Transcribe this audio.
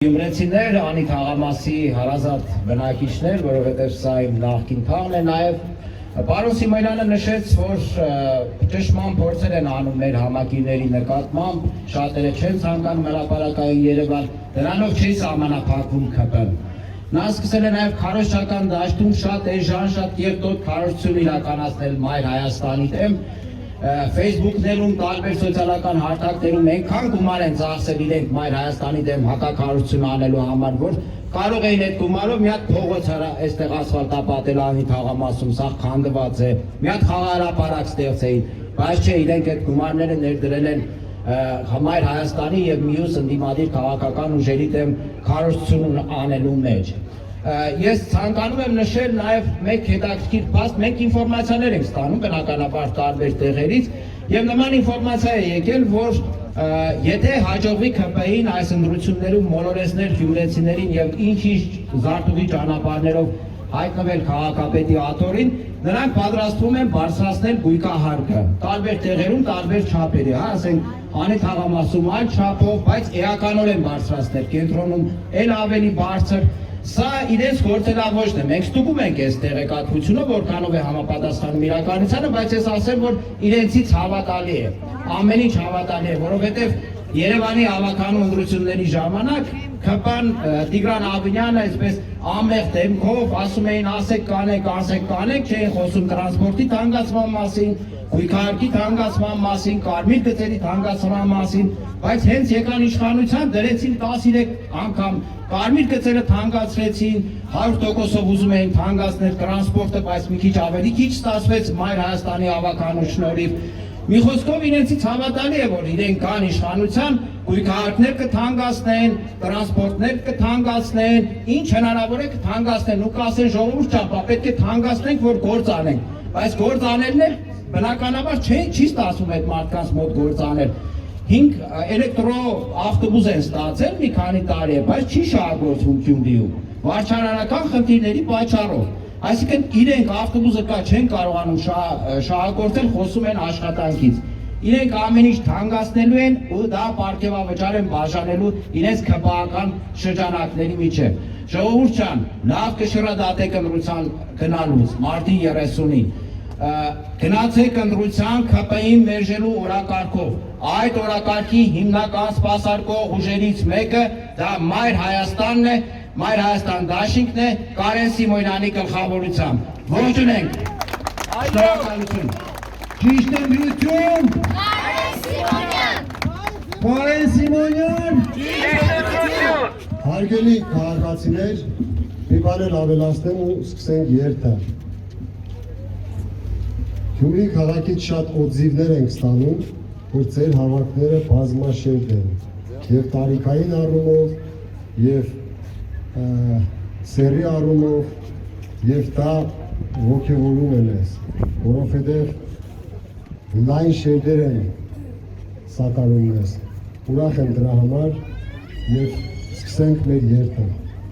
Գյումրեցիներ, անի թաղամասի հարազատ բնակիչներ, որովհետև սա իմ նախկին թաղն է, նաև պարոն Սիմոնյանը նշեց, որ ճշմարտ փորձեր են անում մեր համակիրների նկատմամբ, շատերը չեն ցանկանում հրապարակային Երևան, դրանով չի սահմանափակվում ՔՊ-ն։ Նա սկսել է նաև քարոզչական դաշտում շատ էժան, շատ կեղտոտ քարոզություն իրականացնել Մայր Հայաստանի դեմ։ Facebook-ներում, տարբեր սոցիալական հարթակներում այնքան գումար են ծախսել իրենք Մայր Հայաստանի դեմ հակաքարոզություն անելու համար, որ կարող էին այդ գումարով մի հատ փողոց այստեղ ասֆալտապատել անի թաղամասում, սա քանդված է, մի հատ խաղահրապարակ ստեղծեին, բայց չէ, իրենք այդ գումարները ներդրել են Մայր Հայաստանի եւ մյուս ընդդիմադիր քաղաքական ուժերի դեմ քարոզություն անելու մեջ։ Ես ցանկանում եմ նշել նաև մեկ հետաքրքիր փաստ, մենք ինֆորմացիաներ ենք ստանում բնականաբար տարբեր տեղերից եւ նման ինֆորմացիա է եկել, որ եթե հաջողվի ՔՊ-ին այս ընտրություններում մոլորեսներ գյումրեցիներին եւ ինչ-ինչ զարտուղի ճանապարհներով հայտնվել քաղաքապետի աթոռին, նրանք պատրաստվում են բարձրացնել գույքահարկը տարբեր տեղերում, տարբեր չափերի, ասենք անի թաղամասում այլ չափով, բայց էականորեն բարձրացնել, կենտրոնում էլ ավելի բարձր։ Սա իրենց գործելավոճն է, մենք ստուգում ենք այս տեղեկատվությունը, որքանով է համապատասխանում իրականությանը, բայց ես ասեմ, որ իրենցից հավատալի է, ամեն ինչ հավատալի է, որովհետև Երևանի ավականու ընտրությունների ժամանակ ՔՊ-ն Տիգրան Աբինյանը այսպես ամեղ դեմքով ասում էին ասեք կանեք, չէին խոսում տրանսպորտի թանկացման մասին, գույքահարկի թանկացման մասին, կարմիր գծերի թանկացման մասին, բայց հենց եկան իշխանության դրեցին 13 անգամ կարմիր գծերը թանկացրեցին, 100%-ով ուզում էին թանկացնել տրանսպորտը, բայց մի քիչ ավելի քիչ ստացվեց Մայր Հայաստանի ավականու շնորհիվ։ Մի խոսքով իրենցից հավատալի է, որ իրենք կան իշխանության, գույքահարկներ կթանկացնեն, տրանսպորտներ կթանկացնեն, ինչ հնարավոր է կթանկացնեն, ու կասեն ժողովուրդ ճապա, պետք է թանկացնենք, որ գործ անենք, բայց գործ անելն էլ բնականաբար չի ստացվում այդ մարդկանց մոտ գործ անել։ 5 էլեկտրոավտոբուս են ստացել մի քանի տարի է, բայց չի շահագործվում Գյումրիում, վարչարանական խնդիրների պատճառով։ Այսինքն իրենք ավտոբուսը չեն կարողանում շահագործել, խոսում են աշխատանքից։ Իրենք ամեն ինչ թանկացնելու են ու դա պարգևավճար են բաժանելու իրենց ՔՊ-ական շրջանակների միջև։ Ժողովուրդ ջան, լավ կշռադատեք ընտրության գնալուց մարտի 30-ին։ Գնացեք ընտրության ՔՊ-ին մերժելու օրակարգով։ Այդ օրակարգի հիմնական սպասարկող ուժերից մեկը դա Մայր Հայաստանն է, Մայր Հայաստան դաշինքն է, Կարեն Սիմոնյանի գլխավորությամբ։ Ողջունենք։ Շնորհակալություն։ Ճիշտ ընտրություն։ Կարեն Սիմոնյան։ Կարեն Սիմոնյան։ Ճիշտ ընտրություն։ Հարգելի քաղաքացիներ, մի բան էլ ավելացնեմ ու սկսենք երթը։ Գյումրի քաղաքից շատ օձիվներ ենք ստանում, որ ձեր հավաքները բազմաշերտ են, և տարիքային առումով, և սերի առումով, և դա ոգևորում են ես, որովհետև լայն շերտեր են սատարում ես, ուրախ եմ դրա համար և սկսենք մեր երթը։